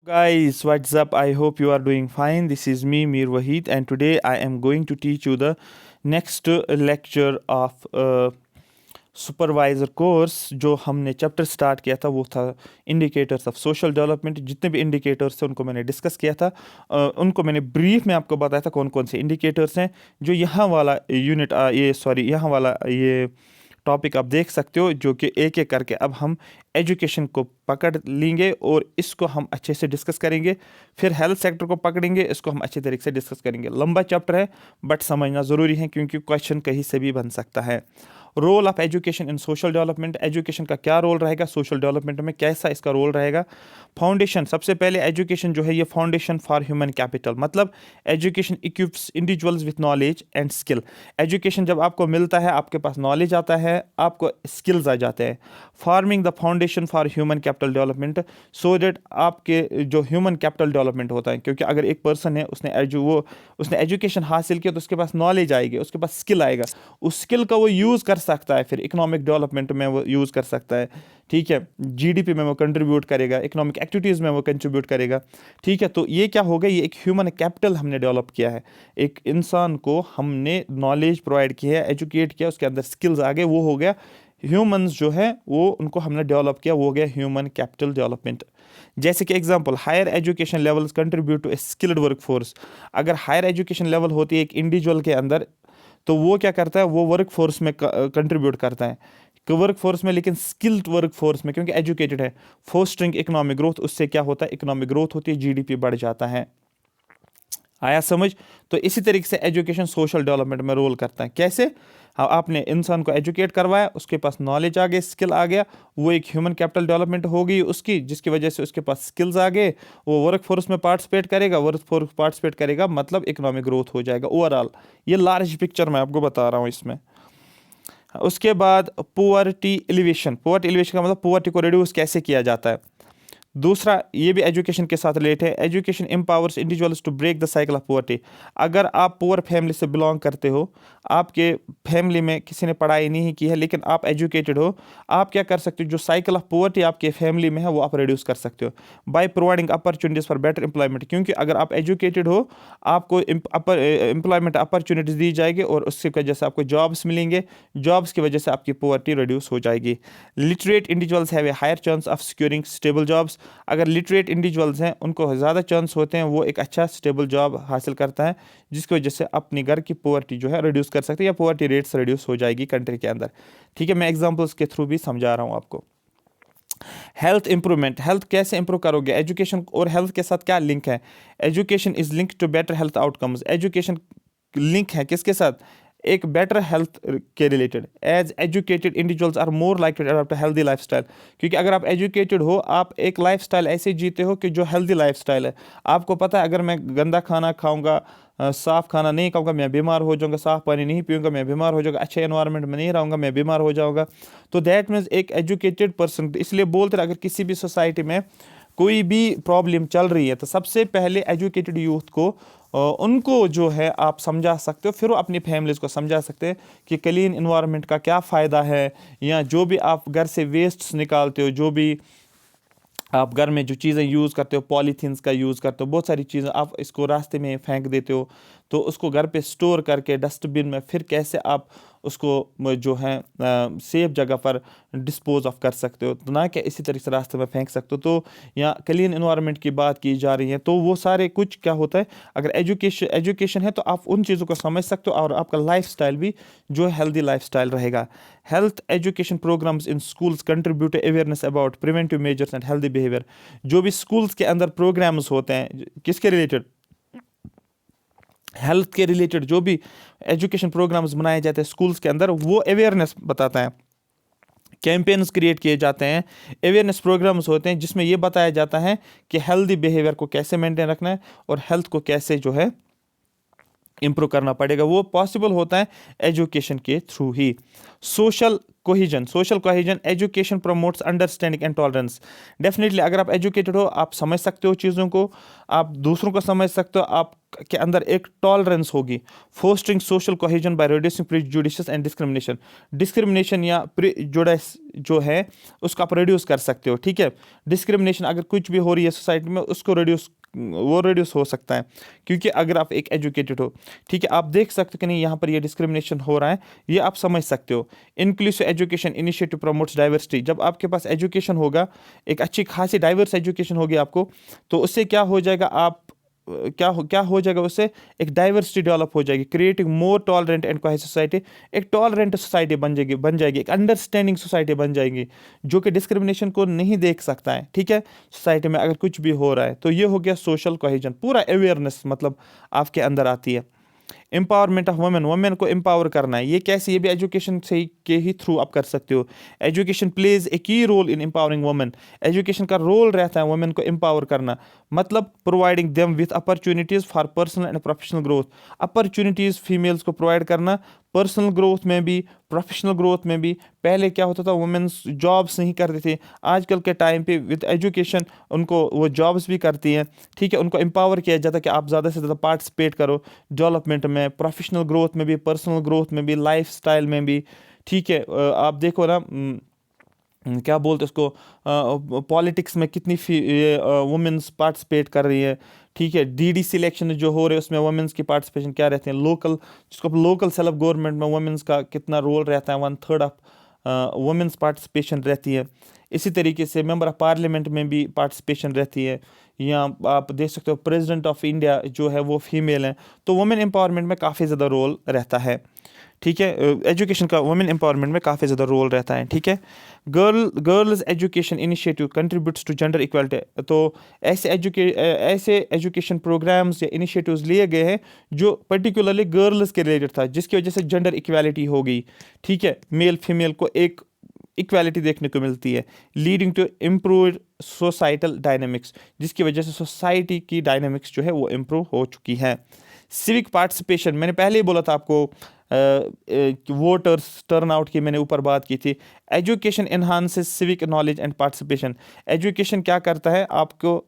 Guys, what's up? I hope you are doing fine. This is me, Mir Wahid, and today I am going to teach you the next lecture of supervisor course. जो हमने chapter start किया था वो था indicators of social development. जितने भी indicators थे उनको मैंने डिस्कस किया था। उनको मैंने ब्रीफ में आपको बताया था कौन कौन से इंडिकेटर्स हैं। जो यहाँ वाला यूनिट यहाँ वाला ये टॉपिक आप देख सकते हो, जो कि एक एक करके अब हम एजुकेशन को पकड़ लेंगे और इसको हम अच्छे से डिस्कस करेंगे। फिर हेल्थ सेक्टर को पकड़ेंगे, इसको हम अच्छे तरीके से डिस्कस करेंगे। लंबा चैप्टर है बट समझना ज़रूरी है क्योंकि क्वेश्चन कहीं से भी बन सकता है। Role of education in social development, education का क्या रोल रहेगा सोशल डेवलपमेंट में, कैसा इसका रोल रहेगा। फाउंडेशन, सबसे पहले एजुकेशन जो है ये फाउंडेशन फॉर ह्यूमन कैपिटल, मतलब education equips individuals with knowledge and skill. Education जब आपको मिलता है, आपके पास नॉलेज आता है, आपको स्किल्स आ जाते हैं। Farming the foundation for human capital development, so that आपके जो ह्यूमन कैपिटल डेवलपमेंट होता है, क्योंकि अगर एक पर्सन है उसने एजुकेशन हासिल किया तो उसके पास नॉलेज आएगी, उसके पास स्किल आएगा, उस स्किल का वो यूज़ कर सकता है, फिर इकोनॉमिक डेवलपमेंट में वो यूज़ कर सकता है। ठीक है, जीडीपी में वो कंट्रीब्यूट करेगा, इकोनॉमिक एक्टिविटीज़ में वो कंट्रीब्यूट करेगा। ठीक है, तो ये क्या हो गया, ये एक ह्यूमन कैपिटल हमने डेवलप किया है। एक इंसान को हमने नॉलेज प्रोवाइड की है, एजुकेट किया, उसके अंदर स्किल्स आ गए, वो हो गया ह्यूमंस जो है वो उनको हमने डेवलप किया, वो हो गया ह्यूमन कैपिटल डेवलपमेंट। जैसे कि example, higher education levels contribute to a skilled work force. अगर हायर एजुकेशन लेवल होती है एक इंडिविजुअल के अंदर तो वो क्या करता है, वो वर्क फोर्स में कंट्रीब्यूट करता है, वर्क फोर्स में, लेकिन स्किल्ड वर्क फोर्स में, क्योंकि एजुकेटेड है। फोस्टरिंग इकोनॉमिक ग्रोथ, उससे क्या होता है, इकोनॉमिक ग्रोथ होती है, जीडीपी बढ़ जाता है। आया समझ? तो इसी तरीके से एजुकेशन सोशल डेवलपमेंट में रोल करता है। कैसे? हाँ, आपने इंसान को एजुकेट करवाया, उसके पास नॉलेज आ गई, स्किल आ गया, वो एक ह्यूमन कैपिटल डेवलपमेंट हो गई उसकी, जिसकी वजह से उसके पास स्किल्स आ गए, वो वर्क फोर्स में पार्टिसिपेट करेगा, वर्क फोर्स पार्टिसिपेट करेगा मतलब इकोनॉमिक ग्रोथ हो जाएगा ओवरऑल। ये लार्ज पिक्चर मैं आपको बता रहा हूँ इसमें। उसके बाद पुअर्टी एलिवेशन, पुअर्टी एलिवेशन का मतलब पुअर्टी को रिड्यूस कैसे किया जाता है। दूसरा, ये भी एजुकेशन के साथ रिलेटेड है, education empowers individuals to break the cycle of poverty. अगर आप पुअर फैमिली से बिलोंग करते हो, आपके फैमिली में किसी ने पढ़ाई नहीं की है लेकिन आप एजुकेटेड हो, आप क्या कर सकते हो, जो साइकिल ऑफ पुअर्टी आपके फैमिली में है वो आप रिड्यूस कर सकते हो by providing opportunities for better employment. क्योंकि अगर आप एजुकेटेड हो, आपको एम्प्लॉयमेंट अपॉर्चुनिटीज़ दी जाएगी और उसकी वजह से आपको जॉब्स मिलेंगे, जॉब्स की वजह से आपकी पुअर्टी रिड्यूस हो जाएगी। Literate individuals have a higher chance of securing stable jobs. अगर लिटरेट इंडिविजुअल्स हैं उनको ज़्यादा चांस होते हैं वो एक अच्छा स्टेबल जॉब हासिल करता है, जिसकी वजह से अपनी घर की पोवर्टी जो है रिड्यूस कर सकते हैं, या पोवर्टी रेट्स रिड्यूस हो जाएगी कंट्री के अंदर। ठीक है, मैं एग्जांपल्स के थ्रू भी समझा रहा हूँ आपको। हेल्थ इंप्रूवमेंट, हेल्थ कैसे इंप्रूव करोगे, एजुकेशन और हेल्थ के साथ क्या लिंक है। Education is link to better health outcomes, education link है किसके साथ, एक बेटर हेल्थ के related. As educated individuals are more like to adopt healthy lifestyle, क्योंकि अगर आप एजुकेटेड हो, आप एक लाइफस्टाइल ऐसे जीते हो कि जो हेल्दी लाइफस्टाइल है। आपको पता है अगर मैं गंदा खाना खाऊंगा, साफ़ खाना नहीं खाऊंगा, मैं बीमार हो जाऊंगा, साफ़ पानी नहीं पीऊंगा, मैं बीमार हो जाऊंगा, अच्छे एनवायरनमेंट में नहीं रहूंगा, मैं बीमार हो जाऊंगा। तो दैट मीन्स एक एजुकेटेड पर्सन, इसलिए बोलते हैं अगर किसी भी सोसाइटी में कोई भी प्रॉब्लम चल रही है तो सबसे पहले एजुकेटेड यूथ को उनको जो है आप समझा सकते हो, फिर वो अपनी फैमिलीज़ को समझा सकते हैं कि क्लीन इन्वायरमेंट का क्या फ़ायदा है, या जो भी आप घर से वेस्ट्स निकालते हो, जो भी आप घर में जो चीज़ें यूज़ करते हो, पॉलीथीन्स का यूज़ करते हो, बहुत सारी चीज़ें आप इसको रास्ते में फेंक देते हो, तो उसको घर पे स्टोर करके डस्टबिन में फिर कैसे आप उसको जो है सेफ जगह पर डिस्पोज ऑफ कर सकते हो, तो ना कि इसी तरीके से रास्ते में फेंक सकते हो। तो यहाँ क्लीन इन्वायरमेंट की बात की जा रही है, तो वो सारे कुछ क्या होता है, अगर एजुकेशन है तो आप उन चीज़ों को समझ सकते हो और आपका लाइफस्टाइल भी जो है हेल्दी लाइफस्टाइल रहेगा। Health education programs in schools contribute awareness about preventive measures and healthy behaviour. जो भी स्कूल्स के अंदर प्रोग्राम्स होते हैं किसके रिलेटेड, हेल्थ के रिलेटेड, जो भी एजुकेशन प्रोग्राम्स बनाए जाते हैं स्कूल्स के अंदर, वो अवेयरनेस बताता है। कैंपेन्स क्रिएट किए जाते हैं, अवेयरनेस प्रोग्राम्स होते हैं जिसमें ये बताया जाता है कि हेल्दी बिहेवियर को कैसे मेंटेन रखना है और हेल्थ को कैसे जो है इम्प्रूव करना पड़ेगा। वो पॉसिबल होता है एजुकेशन के through he. Social cohesion, education promotes understanding and tolerance. Definitely अगर आप एजुकेटेड हो, आप समझ सकते हो चीज़ों को, आप दूसरों को समझ सकते हो, आप के अंदर एक टॉलरेंस होगी। Fostering social cohesion by reducing prejudices and discrimination या प्रीजुडिस जो है उसको आप रिड्यूस कर सकते हो, ठीक है। डिस्क्रिमिनेशन अगर कुछ भी हो रही है सोसाइटी में, उसको रिड्यूस हो सकता है, क्योंकि अगर आप एक एजुकेटेड हो, ठीक है, आप देख सकते हो कि नहीं यहाँ पर ये डिस्क्रिमिनेशन हो रहा है, ये आप समझ सकते हो। Inclusive education initiative promotes diversity. जब आपके पास एजुकेशन होगा, एक अच्छी खासी डाइवर्स एजुकेशन होगी आपको, तो उससे क्या हो जाएगा, आप क्या हो जाएगा, उससे एक डाइवर्सिटी डेवलप हो जाएगी, creating more tolerant and cohesive society. एक टॉलरेंट सोसाइटी बन जाएगी, एक अंडरस्टैंडिंग सोसाइटी बन जाएगी, जो कि डिस्क्रिमिनेशन को नहीं देख सकता है, ठीक है। सोसाइटी में अगर कुछ भी हो रहा है, तो ये हो गया सोशल कोहेजन, पूरा अवेयरनेस मतलब आपके अंदर आती है। एम्पावरमेंट ऑफ वुमेन को एम्पावर करना है, ये कैसे, ये भी एजुकेशन से के ही थ्रू आप कर सकते हो। Education plays a key role in empowering women. Education का रोल रहता है वुमेन को एम्पावर करना, मतलब providing them with opportunities for personal and professional growth. Opportunities females को प्रोवाइड करना, पर्सनल ग्रोथ में भी, प्रोफेशनल ग्रोथ में भी। पहले क्या होता था, वुमेन्स जॉब्स नहीं करते थे, आजकल के टाइम पे विद एजुकेशन उनको वो जॉब्स भी करती हैं, ठीक है। उनको एम्पावर किया जाता है कि आप ज़्यादा से ज़्यादा पार्टिसिपेट करो डेवलपमेंट में, प्रोफेशनल ग्रोथ में भी, पर्सनल ग्रोथ में भी, लाइफ स्टाइल में भी, ठीक है। आप देखो ना, क्या बोलते उसको, पॉलिटिक्स में कितनी वुमेन्स पार्टिसिपेट कर रही है, ठीक है। डीडी सिलेक्शन जो हो रहे हैं उसमें वुमेन्स की पार्टिसिपेशन क्या रहती है, जिसको लोकल सेल्फ गवर्नमेंट में वुमेन्स का कितना रोल रहता है, 1/3 ऑफ वुमेन्स पार्टिसिपेशन रहती है। इसी तरीके से मेंबर ऑफ पार्लियामेंट में भी पार्टिसिपेशन रहती है, या आप देख सकते हो प्रेसिडेंट ऑफ इंडिया जो है वो फीमेल है, तो वुमेन एम्पावरमेंट में काफ़ी ज़्यादा रोल रहता है, ठीक है। एजुकेशन का वुमेन एम्पावरमेंट में काफ़ी ज़्यादा रोल रहता है, ठीक है। Girls education initiative contributes to gender equality. तो ऐसे एजुकेशन प्रोग्राम्स या इनिशिएटिव्स लिए गए हैं जो पर्टिकुलरली गर्ल्स के रिलेटेड था, जिसकी वजह से जेंडर इक्वालिटी हो गई, ठीक है। मेल फीमेल को एक इक्वालिटी देखने को मिलती है, leading to improve societal dynamics, जिसकी वजह से सोसाइटी की डायनेमिक्स जो है वो इम्प्रूव हो चुकी है। सिविक पार्टिसिपेशन, मैंने पहले ही बोला था आपको, वोटर्स टर्नआउट की मैंने ऊपर बात की थी। Education enhances civic knowledge and participation. Education क्या करता है, आपको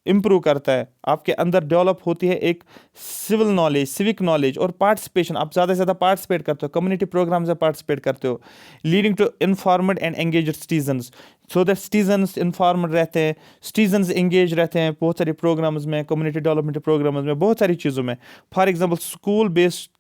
इम्प्रूव करता है, आपके अंदर डेवलप होती है एक सिविल नॉलेज, सिविक नॉलेज और पार्टिसिपेशन। आप ज़्यादा से ज़्यादा पार्टिसिपेट करते हो, कम्युनिटी प्रोग्राम्स में पार्टिसिपेट करते हो, leading to informed and engaged citizens, so that citizens informed रहते हैं, सिटीजन्स एंगेज रहते हैं बहुत सारे प्रोग्राम्स में, कम्युनिटी डेवलपमेंट प्रोग्राम्स में, बहुत सारी चीज़ों में। For example school based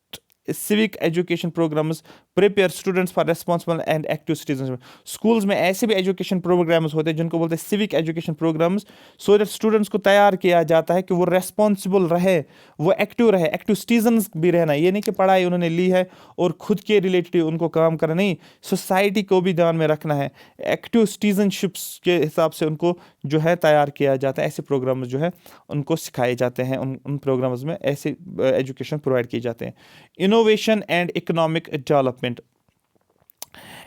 civic education programs prepare students for responsible and active citizenship। schools में ऐसे भी education programs होते हैं जिनको बोलते हैं civic education programs, so that students को तैयार किया जाता है कि वो responsible रहे, वो active रहे, active citizens भी रहना। ये नहीं कि पढ़ाई उन्होंने ली है और खुद के रिलेटेड उनको काम करना, नहीं, सोसाइटी को भी ध्यान में रखना है। एक्टिव सिटीजनशिप्स के हिसाब से उनको जो है तैयार किया जाता है, ऐसे प्रोग्राम्स जो है उनको सिखाए जाते हैं, उन प्रोग्राम्स में ऐसे एजुकेशन प्रोवाइड किए जाते हैं। Innovation and economic development.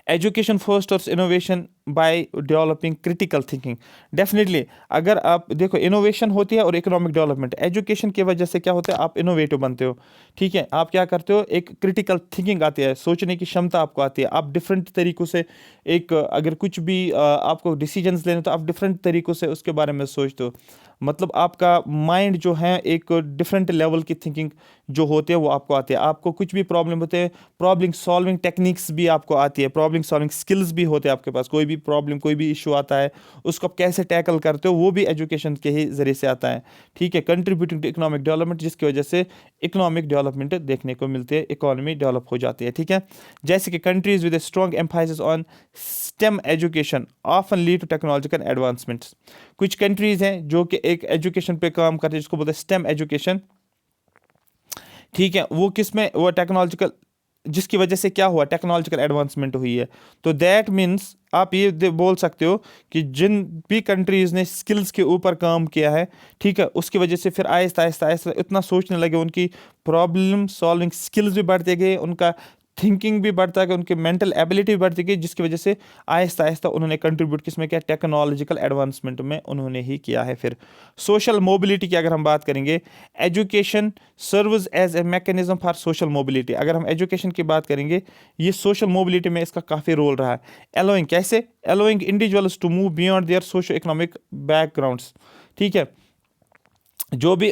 Education fosters innovation by developing critical thinking. Definitely अगर आप देखो, इनोवेशन होती है और इकोनॉमिक डेवलपमेंट, एजुकेशन की वजह से क्या होता है, आप इनोवेटिव बनते हो, ठीक है। आप क्या करते हो, एक क्रिटिकल थिंकिंग आती है, सोचने की क्षमता आपको आती है, आप डिफरेंट तरीक़ों से एक अगर कुछ भी आपको डिसीजंस लेने, तो आप डिफरेंट तरीक़ों से उसके बारे में सोचते हो, मतलब आपका माइंड जो है एक डिफरेंट लेवल की थिंकिंग जो होती है वो आपको आती है। आपको कुछ भी प्रॉब्लम होते हैं, प्रॉब्लम सॉल्विंग टेक्निक्स भी आपको आती है, प्रॉब्लम सॉल्विंग स्किल्स भी होते हैं आपके पास। कोई भी प्रॉब्लम, कोई भी इशू आता है, उसको आप कैसे टैकल करते हो, वो भी एजुकेशन के ही ज़रिए से आता है, ठीक है। कंट्रीब्यूटिंग टू इकोनॉमिक डेवलपमेंट, जिसकी वजह से इकोनॉमिक डेवलपमेंट देखने को मिलती है, इकोनॉमी डेवलप हो जाती है, ठीक है। जैसे कि countries with a strong emphasis on STEM education often lead to technological advancements. कुछ कंट्रीज हैं जो कि एक एजुकेशन पे काम करते हैं, जिसको बोलते हैं स्टेम एजुकेशन, ठीक है। वो किस में, वो टेक्नोलॉजिकल, जिसकी वजह से क्या हुआ, टेक्नोलॉजिकल एडवांसमेंट हुई है। तो दैट मीन्स आप ये बोल सकते हो कि जिन भी कंट्रीज़ ने स्किल्स के ऊपर काम किया है, ठीक है, उसकी वजह से फिर आहिस्ता आहिस्ता आहिस्ता इतना सोचने लगे, उनकी प्रॉब्लम सॉल्विंग स्किल्स भी बढ़ते गए, उनका थिंकिंग भी बढ़ता गया, उनकी मेंटल एबिलिटी भी बढ़ती गई, जिसकी वजह से आहिस्ता आहिस्ता उन्होंने कंट्रीब्यूट किसमें किया, टेक्नोलॉजिकल एडवांसमेंट में उन्होंने ही किया है। फिर सोशल मोबिलिटी की अगर हम बात करेंगे, education serves as a mechanism for social mobility. अगर हम एजुकेशन की बात करेंगे, ये सोशल मोबिलिटी में इसका काफ़ी रोल रहा है। एलोइंग कैसे, allowing individuals to move beyond their socio economic backgrounds, ठीक है। जो भी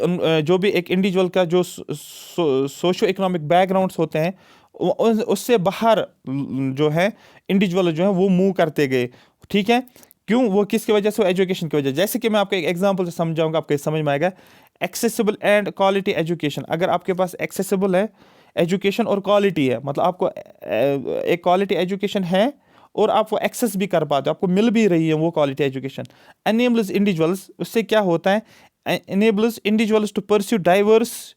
एक इंडिविजुअल का जो सोशो इकोनॉमिक बैकग्राउंड्स होते हैं, उससे बाहर जो है इंडिविजुअल जो है वो मूव करते गए, ठीक है। क्यों, वो किसकी वजह से, वो एजुकेशन की वजह। जैसे कि मैं आपको एक एग्जांपल से समझाऊंगा, आपको समझ में आएगा। एक्सेसिबल एंड क्वालिटी एजुकेशन, अगर आपके पास एक्सेसिबल है एजुकेशन और क्वालिटी है, मतलब आपको एक क्वालिटी एजुकेशन है और आप वो एक्सेस भी कर पाते हो, आपको मिल भी रही है वो क्वालिटी एजुकेशन। एनेबल्स इंडिविजुअल्स, उससे क्या होता है, enables individuals to pursue diverse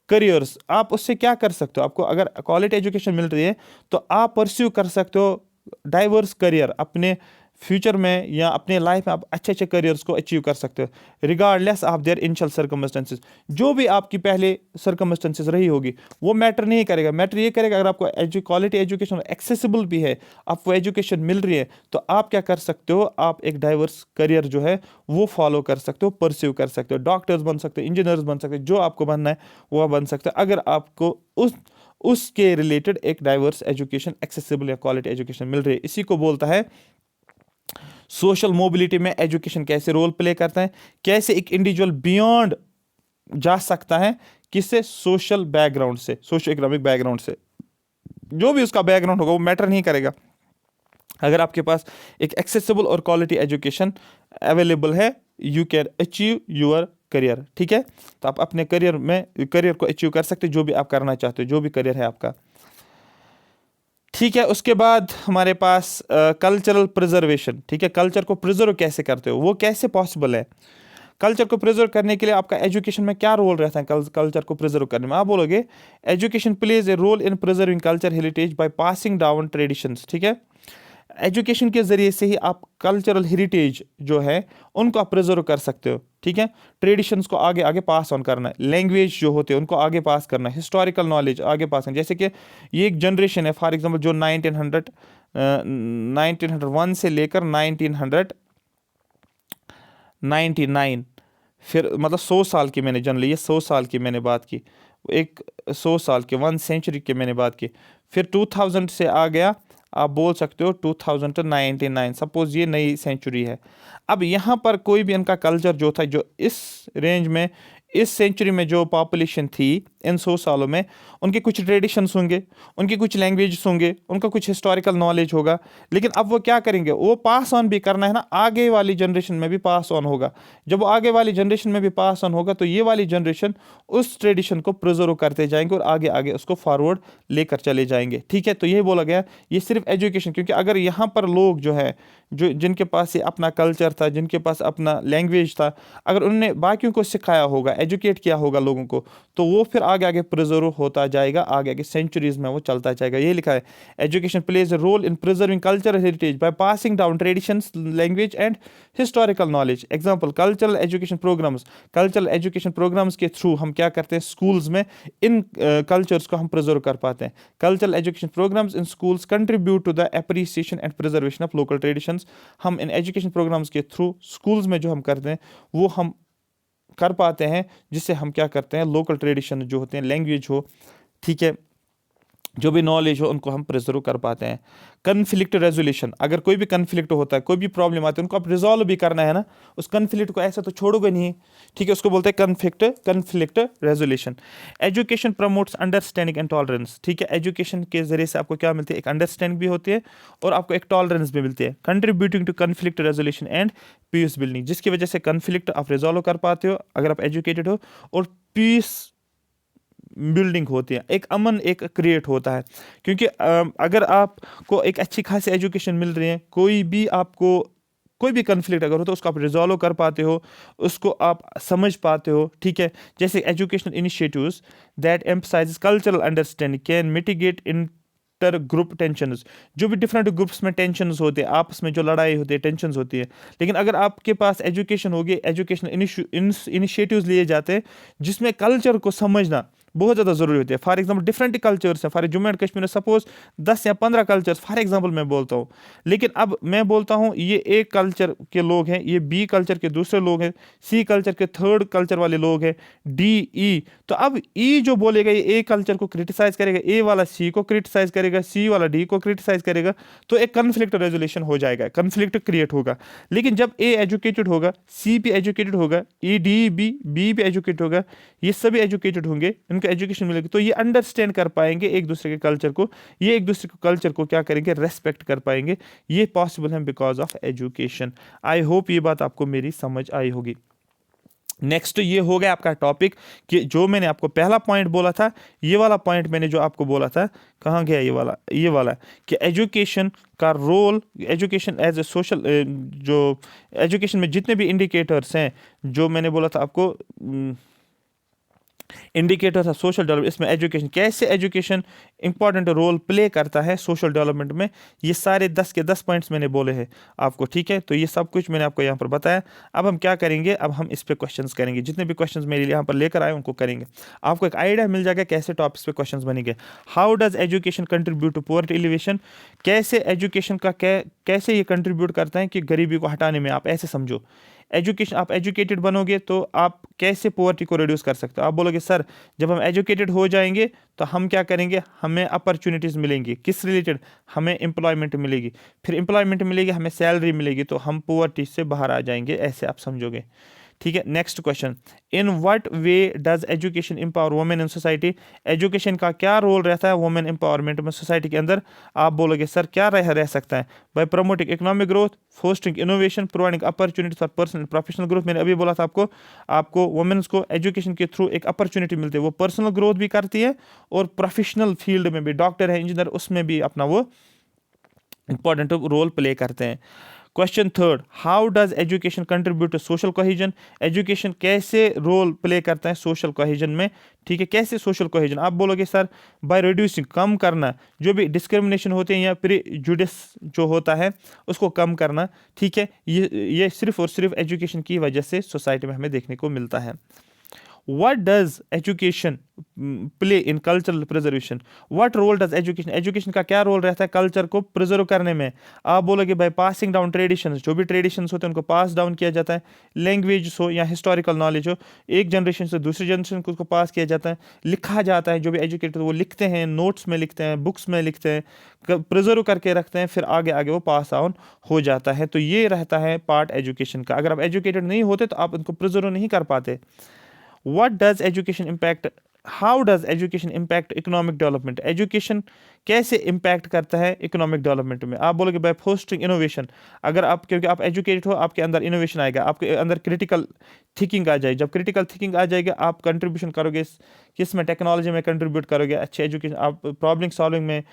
careers। आप उससे क्या कर सकते हो, आपको अगर क्वालिटी एजुकेशन मिल रही है तो आप परस्यू कर सकते हो डाइवर्स करियर, अपने फ्यूचर में या अपने लाइफ में आप अच्छे अच्छे करियर्स को अचीव कर सकते हो, regardless of their initial circumstances. जो भी आपकी पहले सर्कमस्टेंसेस रही होगी वो मैटर नहीं करेगा, मैटर ये करेगा अगर आपको क्वालिटी एजुकेशन एक्सेसिबल भी है, आपको एजुकेशन मिल रही है, तो आप क्या कर सकते हो, आप एक डाइवर्स करियर जो है वो फॉलो कर सकते हो, परस्यू कर सकते हो। डॉक्टर्स बन सकते हो, इंजीनियर्स बन सकते हो, जो आपको बनना है वो बन सकते हो, अगर आपको उसके रिलेटेड एक डाइवर्स एजुकेशन, एक्सेसिबल या क्वालिटी एजुकेशन मिल रही है। इसी को बोलता है सोशल मोबिलिटी में एजुकेशन कैसे रोल प्ले करता है, कैसे एक इंडिविजुअल बियॉन्ड जा सकता है, किससे, सोशल बैकग्राउंड से, सोशो इकोनॉमिक बैकग्राउंड से। जो भी उसका बैकग्राउंड होगा वो मैटर नहीं करेगा, अगर आपके पास एक एक्सेसिबल और क्वालिटी एजुकेशन अवेलेबल है, you can achieve your career, ठीक है। तो आप अपने करियर को अचीव कर सकते हो, जो भी आप करना चाहते हो, जो भी करियर है आपका, ठीक है। उसके बाद हमारे पास कल्चरल प्रिजर्वेशन, ठीक है। कल्चर को प्रिजर्व कैसे करते हो, वो कैसे पॉसिबल है। कल्चर को प्रिजर्व करने के लिए आपका एजुकेशन में क्या रोल रहता है, कल्चर को प्रिजर्व करने में। आप बोलोगे education plays a role in preserving culture heritage by passing down traditions, ठीक है। एजुकेशन के ज़रिए से ही आप कल्चरल हेरिटेज जो है उनको आप प्रिजर्व कर सकते हो, ठीक है। ट्रेडिशंस को आगे आगे पास ऑन करना है, लैंग्वेज जो होते हैं उनको आगे पास करना है, हिस्टोरिकल नॉलेज आगे पास करना। जैसे कि ये एक जनरेशन है, फॉर एग्जांपल जो 1901 से लेकर 1999, फिर मतलब 100 साल की मैंने जनरली, ये 100 साल की मैंने बात की, एक 100 साल के 1 सेंचुरी की मैंने बात की। फिर 2000 से आ गया, आप बोल सकते हो 2099, सपोज ये नई सेंचुरी है। अब यहाँ पर कोई भी इनका कल्चर जो था, जो इस रेंज में, इस सेंचुरी में जो पॉपुलेशन थी इन 100 सालों में, उनके कुछ ट्रेडिशंस होंगे, उनकी कुछ लैंग्वेज होंगे, उनका कुछ हिस्टोरिकल नॉलेज होगा, लेकिन अब वो क्या करेंगे, वो पास ऑन भी करना है ना, आगे वाली जनरेशन में भी पास ऑन होगा। जब वो आगे वाली जनरेशन में भी पास ऑन होगा तो ये वाली जनरेशन उस ट्रेडिशन को प्रिजर्व करते जाएंगे और आगे आगे उसको फॉरवर्ड लेकर चले जाएंगे, ठीक है। तो ये बोला गया ये सिर्फ एजुकेशन, क्योंकि अगर यहाँ पर लोग जो है, जो जिनके पास ये अपना कल्चर था, जिनके पास अपना लैंग्वेज था, अगर उन्होंने बाकियों को सिखाया होगा, एजुकेट किया होगा लोगों को, तो वो फिर आगे आगे प्रिजर्व होता जाएगा, आगे आगे सेंचुरीज में वो चलता जाएगा। ये लिखा है education plays a role in preserving cultural heritage by passing down traditions, language and historical knowledge. Example cultural education programs, cultural education programs के थ्रू हम क्या करते हैं, स्कूल्स में इन कल्चर्स को हम प्रिजर्व कर पाते हैं। Cultural education programs in schools contribute to the appreciation and preservation of local traditions. हम इन एजुकेशन प्रोग्राम्स के थ्रू स्कूल्स में जो हम करते हैं वो हम कर पाते हैं, जिससे हम क्या करते हैं, लोकल ट्रेडिशन जो होते हैं, लैंग्वेज हो, ठीक है, जो भी नॉलेज हो, उनको हम प्रिजर्व कर पाते हैं। कन्फ्लिक्ट रेजोल्यूशन, अगर कोई भी कन्फ्लिक्ट होता है, कोई भी प्रॉब्लम आती है, उनको आप रिजॉल्व भी करना है ना, उस कन्फ्लिक्ट को ऐसा तो छोड़ोगे नहीं, ठीक है। उसको बोलते हैं conflict resolution. Education promotes understanding and tolerance, ठीक है। एजुकेशन के जरिए से आपको क्या मिलती है, एक अंडरस्टैंडिंग भी होती है और आपको एक टॉलरेंस भी मिलती है। Contributing to conflict resolution and peace building, जिसकी वजह से कन्फ्लिक्ट आप रिजॉल्व कर पाते हो अगर आप एजुकेटेड हो, और पीस बिल्डिंग होती है, एक अमन एक क्रिएट होता है। क्योंकि अगर आपको एक अच्छी खासी एजुकेशन मिल रही है, कोई भी कन्फ्लिक्ट अगर हो तो उसको आप रिजॉल्व कर पाते हो, उसको आप समझ पाते हो, ठीक है। जैसे educational initiatives that emphasize cultural understanding can mitigate inter group tensions, जो भी डिफरेंट ग्रुप्स में टेंशंस होते हैं, आपस में जो लड़ाई होती है, टेंशंस होती है, लेकिन अगर आपके पास एजुकेशन होगी, एजुकेशनल इनिशिएटिव्स लिए जाते हैं जिसमें कल्चर को समझना, बहुत ज़्यादा ज़रूरी होती है। फॉर एग्जाम्पल डिफरेंट कल्चर्स हैं, फॉर जम्मू एंड कश्मीर में सपोज 10 या 15 कल्चर्स फॉर एग्जाम्पल मैं बोलता हूँ, लेकिन अब मैं बोलता हूँ ये ए कल्चर के लोग हैं, ये बी कल्चर के दूसरे लोग हैं, सी कल्चर के थर्ड कल्चर वाले लोग हैं, डी ई। तो अब ई जो बोलेगा ये ए कल्चर को क्रिटिसाइज करेगा, ए वाला सी को क्रिटिसाइज करेगा, सी वाला डी को क्रिटिसाइज करेगा, तो एक कन्फ्लिक्ट रेजोल्यूशन हो जाएगा, कन्फ्लिक्ट क्रिएट होगा। लेकिन जब ए एजुकेटेड होगा, सी भी एजुकेटेड होगा, ई डी बी भी एजुकेटेड होगा, ये सभी एजुकेटेड होंगे, इनको एजुकेशन मिलेगी, तो ये अंडरस्टैंड कर पाएंगे एक दूसरे के कल्चर को, ये एक दूसरे के कल्चर को क्या करेंगे, रेस्पेक्ट कर पाएंगे। ये पॉसिबल है because of education. I hope ये बात आपको मेरी समझ आई होगी। नेक्स्ट ये हो गया आपका टॉपिक कि जो मैंने आपको पहला पॉइंट बोला था, ये वाला पॉइंट मैंने जो आपको बोला था, कहाँ गया ये वाला कि एजुकेशन का role, education as a social, जो एजुकेशन में जितने भी इंडिकेटर्स हैं जो मैंने बोला था आपको, इंडिकेटर्स ऑफ सोशल डेवलपमेंट, इसमें एजुकेशन, कैसे एजुकेशन इंपॉर्टेंट रोल प्ले करता है सोशल डेवलपमेंट में, ये सारे 10 के 10 पॉइंट्स मैंने बोले हैं आपको, ठीक है। तो ये सब कुछ मैंने आपको यहाँ पर बताया। अब हम क्या करेंगे, अब हम इस पे क्वेश्चंस करेंगे, जितने भी क्वेश्चंस मेरे लिए यहाँ पर लेकर आए उनको करेंगे। आपको एक आइडिया मिल जाएगा कैसे टॉपिक्स पे क्वेश्चंस बनेंगे। How does education contribute to poverty alleviation, कैसे एजुकेशन का कैसे ये कंट्रीब्यूट करता है कि गरीबी को हटाने में। आप ऐसे समझो, एजुकेशन, आप एजुकेटेड बनोगे तो आप कैसे पॉवर्टी को रिड्यूस कर सकते हो। आप बोलोगे सर जब हम एजुकेटेड हो जाएंगे तो हम क्या करेंगे, हमें अपॉर्चुनिटीज़ मिलेंगी, किस रिलेटेड, हमें एम्प्लॉयमेंट मिलेगी, फिर एम्प्लॉयमेंट मिलेगी, हमें सैलरी मिलेगी, तो हम पॉवर्टी से बाहर आ जाएंगे, ऐसे आप समझोगे, ठीक है। Next question, in what way does education empower women in society, education का क्या रोल रहता है वुमेन एम्पावरमेंट में सोसाइटी के अंदर। आप बोलोगे सर क्या रह सकता है, bye promoting economic growth, fostering innovation, providing opportunity for personal professional growth. मैंने अभी बोला था आपको वुमेन्स को एजुकेशन के थ्रू एक अपॉर्चुनिटी मिलती है, वो पर्सनल ग्रोथ भी करती है और प्रोफेशनल फील्ड में भी, डॉक्टर है, इंजीनियर, उसमें भी अपना वो इंपॉर्टेंट रोल प्ले करते हैं। Question third, how does education contribute to social cohesion, education कैसे रोल प्ले करता है सोशल कोहेजन में, ठीक है। कैसे सोशल कोहेजन, आप बोलोगे सर बाय रिड्यूसिंग, कम करना, जो भी डिस्क्रिमिनेशन होते हैं या प्रीजुडिस जो होता है उसको कम करना, ठीक है। ये सिर्फ और सिर्फ एजुकेशन की वजह से सोसाइटी में हमें देखने को मिलता है। What does education play in cultural preservation? What role does education, education का क्या रोल रहता है कल्चर को प्रिजर्व करने में। आप बोलोगे बाय पासिंग डाउन ट्रेडिशंस, जो भी ट्रेडिशंस होते हैं उनको पास डाउन किया जाता है, लैंग्वेज हो या हिस्टोरिकल नॉलेज हो, एक जनरेशन से दूसरी जनरेशन को उसको पास किया जाता है, लिखा जाता है, जो भी एजुकेटेड वो लिखते हैं, नोट्स में लिखते हैं, बुक्स में लिखते हैं, प्रिजर्व करके रखते हैं, फिर आगे आगे वो पास ऑन हो जाता है। तो ये रहता है पार्ट एजुकेशन का। अगर आप एजुकेटेड नहीं होते तो आप उनको प्रिजर्व नहीं कर पाते। What does education impact, how does education impact economic development, education कैसे इम्पैक्ट करता है इकोनॉमिक डेवलपमेंट में। आप बोलोगे बाय फोस्टरिंग इनोवेशन, अगर आप, क्योंकि आप एजुकेटेड हो, आपके अंदर इनोवेशन आएगा, आपके अंदर क्रिटिकल थिंकिंग आ जाएगी। जब क्रिटिकल थिंकिंग आ जाएगी आप कंट्रीब्यूशन करोगे, किस में, टेक्नोलॉजी में कंट्रीब्यूट करोगे, अच्छे एजुकेशन, आप प्रॉब्लम सॉल्विंग में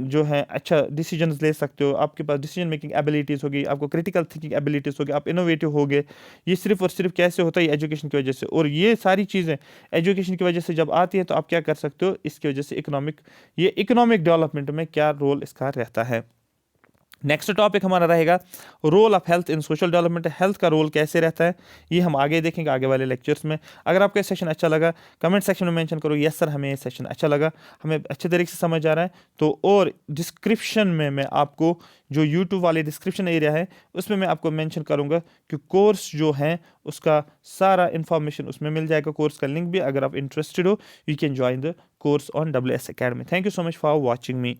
जो है अच्छा डिसीजंस ले सकते हो, आपके पास डिसीजन मेकिंग एबिलिटीज़ होगी, आपको क्रिटिकल थिंकिंग एबिलिटीज़ होगी, आप इनोवेटिव होगे। ये सिर्फ और सिर्फ कैसे होता है, एजुकेशन की वजह से। और ये सारी चीज़ें एजुकेशन की वजह से जब आती है तो आप क्या कर सकते हो, इसकी वजह से ये इकोनॉमिक डेवलपमेंट में क्या रोल इसका रहता है। नेक्स्ट टॉपिक हमारा रहेगा role of health in social development, health का रोल कैसे रहता है, ये हम आगे देखेंगे आगे वाले लेक्चर्स में। अगर आपको ये सेशन अच्छा लगा कमेंट सेक्शन में मेंशन करो, यस सर हमें ये सेशन अच्छा लगा, हमें अच्छे तरीके से समझ आ रहा है। तो और डिस्क्रिप्शन में मैं आपको जो यूट्यूब वाले डिस्क्रिप्शन एरिया है उसमें मैं आपको मेंशन करूँगा कि कोर्स जो है उसका सारा इन्फॉर्मेशन उसमें मिल जाएगा, कोर्स का लिंक भी। अगर आप इंटरेस्टेड हो you can join the course on WS Academy। Thank you so much for watching me.